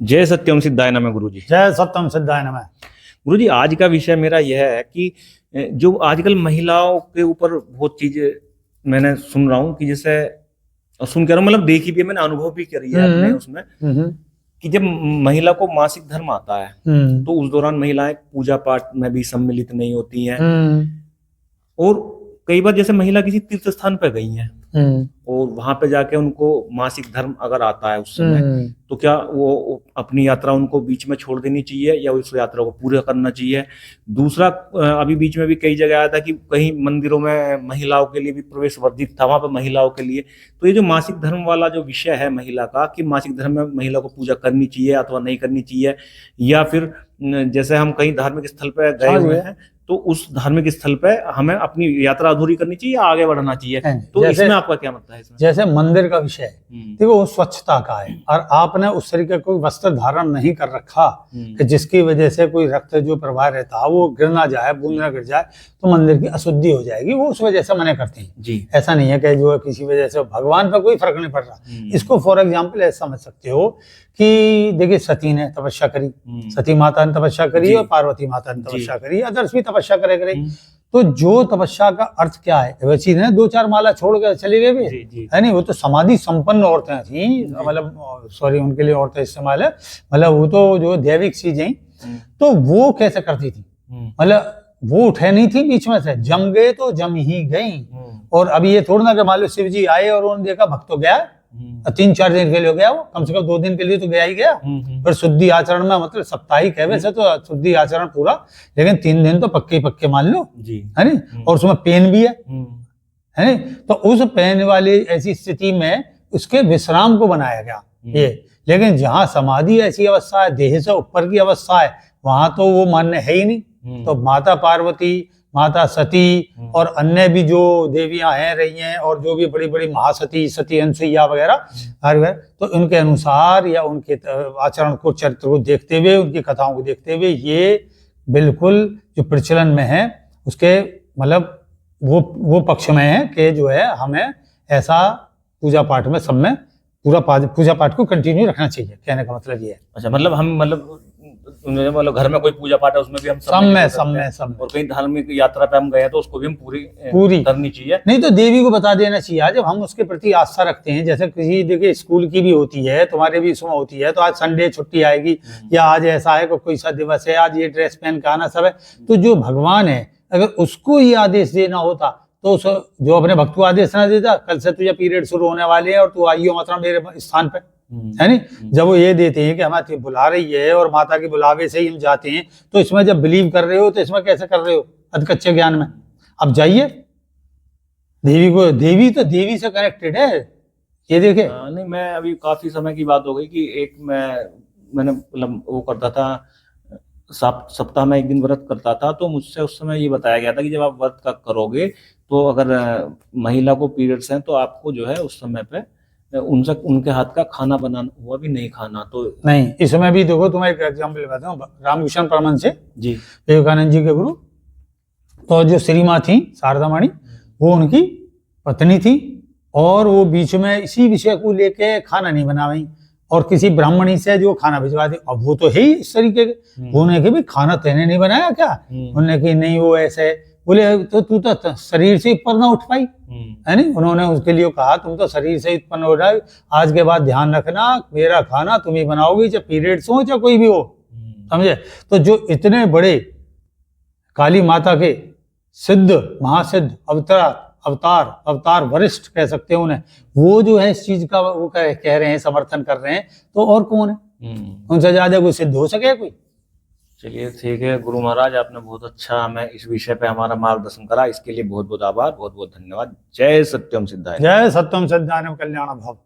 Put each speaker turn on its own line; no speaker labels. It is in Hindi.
जय सत्यम सिद्धाय नमः गुरुजी।
जय सत्यम सिद्धाय नमः।
गुरुजी, आज का विषय मेरा यह है कि जो आजकल महिलाओं के ऊपर बहुत चीजें मैंने सुन रहा हूँ कि जैसे सुन कर मतलब देखी भी है, मैंने अनुभव भी करी है अपने उसमें कि जब महिला को मासिक धर्म आता है तो उस दौरान महिलाएं पूजा पाठ में भी सम्मिलित नहीं होती हैं। और कई बार जैसे महिला किसी तीर्थ स्थान पर गई हैं और वहां पे जाके उनको मासिक धर्म अगर आता है उस समय, तो क्या वो अपनी यात्रा उनको बीच में छोड़ देनी चाहिए या उस यात्रा को पूरा करना चाहिए? दूसरा, अभी बीच में भी कई जगह आया था कि कहीं मंदिरों में महिलाओं के लिए भी प्रवेश वर्जित था, वहां पर महिलाओं के लिए। तो ये जो मासिक धर्म वाला जो विषय है महिला का, कि मासिक धर्म में महिला को पूजा करनी चाहिए अथवा नहीं करनी चाहिए, या फिर जैसे हम कहीं धार्मिक स्थल पर गए हुए हैं तो उस धार्मिक स्थल पे हमें अपनी यात्रा अधूरी करनी चाहिए या आगे बढ़ना चाहिए? तो इसमें आपका क्या मतलब है? इसमें
जैसे मंदिर का विषय है, देखो वो स्वच्छता का है और आपने उस तरीके कोई वस्त्र धारण नहीं कर रखा कि जिसकी वजह से कोई रक्त जो प्रवाह रहता है वो गिर ना जाए, बूंद ना गिर जाए, तो मंदिर की अशुद्धि हो जाएगी। वो उस वजह से मना करते हैं जी। ऐसा नहीं है कि जो किसी वजह से भगवान पर कोई फर्क नहीं पड़ रहा। इसको फॉर एग्जाम्पल ऐसा समझ सकते हो कि देखिए सती ने तपस्या करी, सती माता ने तपस्या करी और पार्वती माता ने तपस्या करी, अदर्स भी तपस्या करे। तो जो तपस्या का अर्थ क्या है, वैसी ने 2-4 माला छोड़ कर चली गई है नहीं, वो तो समाधि संपन्न औरतें थी, मतलब सॉरी उनके लिए औरतें इस्तेमाल है, मतलब वो तो जो दैविक चीजें, तो वो कैसे करती थी, मतलब वो उठे नहीं थी बीच में से, जम गए तो जम ही गई। और अभी ये थोड़ा ना कि मान लो शिव जी आए और उन्होंने देखा भक्त तो गया, 3-4 दिन के लिए गया, वो कम से कम 2 दिन के लिए तो गया ही गया। पर शुद्धि आचरण में मतलब साप्ताहिक है वैसे तो शुद्धि आचरण पूरा, लेकिन 3 दिन तो पक्के मान लो है नी, और उसमें पेन भी है नी। तो उस पेन वाली ऐसी स्थिति में उसके विश्राम को बनाया गया ये। लेकिन जहाँ समाधि ऐसी अवस्था है, देह से ऊपर की अवस्था है, वहां तो वो मान्य है ही नहीं। तो माता पार्वती, माता सती और अन्य भी जो देवियां हैं रही हैं, और जो भी बड़ी बड़ी महासती, सती अनसुईया वगैरह, तो उनके अनुसार या उनके आचरण को, चरित्र को देखते हुए, उनकी कथाओं को देखते हुए, ये बिल्कुल जो प्रचलन में है उसके मतलब वो पक्ष में है कि जो है हमें ऐसा पूजा पाठ में सब में पूरा पूजा पाठ को कंटिन्यू रखना चाहिए। कहने का मतलब ये है।
अच्छा, मतलब हम मतलब घर में कोई पूजा पाठ है उसमें भी हम सब में और कहीं धार्मिक यात्रा पे हम गए तो उसको भी हम पूरी करनी चाहिए।
नहीं तो देवी को बता देना चाहिए जब हम उसके प्रति आस्था रखते हैं। जैसे किसी देखिए स्कूल की भी होती है, तुम्हारे भी इसमें होती है, तो आज संडे छुट्टी आएगी या आज ऐसा है कोई सा दिवस है, आज ये ड्रेस पहन के आना सब है। तो जो भगवान है अगर उसको ये आदेश देना होता तो जो अपने भक्त को आदेश ना देता, कल से तुझे पीरियड शुरू होने वाले हैं और तू आइयो मतलब मेरे स्थान पे, है नहीं। जब वो ये देते हैं कि हमारी बुला रही है और माता के बुलावे से ही हम जाते हैं, तो इसमें जब बिलीव कर रहे हो तो इसमें कैसे कर रहे हो अधकच्चे ज्ञान में। अब जाइए देवी तो देवी से कनेक्टेड है ये देखे।
नहीं, मैं अभी काफी समय की बात हो गई कि एक मैंने मतलब वो करता था, सप्ताह में 1 दिन व्रत करता था, तो मुझसे उस समय ये बताया गया था कि जब आप व्रत का करोगे तो अगर महिला को पीरियड्स हैं तो आपको जो है उस समय पे उनके हाथ का खाना बनाना हुआ भी नहीं खाना। तो
नहीं, इसमें भी देखो तुम्हें एक एग्जाम्पल बताता हूँ। रामकृष्ण परमहंस से
जी,
विवेकानंद जी के गुरु, तो जो श्री माँ थी शारदामणि, वो उनकी पत्नी थी और वो बीच में इसी विषय को लेके खाना नहीं बना रही और किसी ब्राह्मणी से जो खाना भिजवा दे। अब वो तो है ही इस तरीके के, वो ने भी खाना तेने नहीं बनाया क्या? उन्होंने कि नहीं वो ऐसे बोले, तो तू तो शरीर से ऊपर ना उठ पाई, है नहीं। उन्होंने उसके लिए कहा तुम तो शरीर से उत्पन्न हो रहा है, आज के बाद ध्यान रखना मेरा खाना तुम ही बनाओगी, चाहे पीरियड्स हो चाहे कोई भी हो, समझे। तो जो इतने बड़े काली माता के सिद्ध महासिद्ध अवतार वरिष्ठ कह सकते हैं उन्हें, वो जो है इस चीज का वो कह रहे हैं, समर्थन कर रहे हैं, तो और कौन है उनसे ज्यादा कोई सिद्ध हो सके कोई।
चलिए ठीक है गुरु महाराज, आपने बहुत अच्छा हमें इस विषय पे हमारा मार्गदर्शन करा, इसके लिए बहुत बहुत आभार, बहुत बहुत धन्यवाद। जय सत्यम सिद्धाय।
जय सत्यम सिद्धाय कल्याण भव।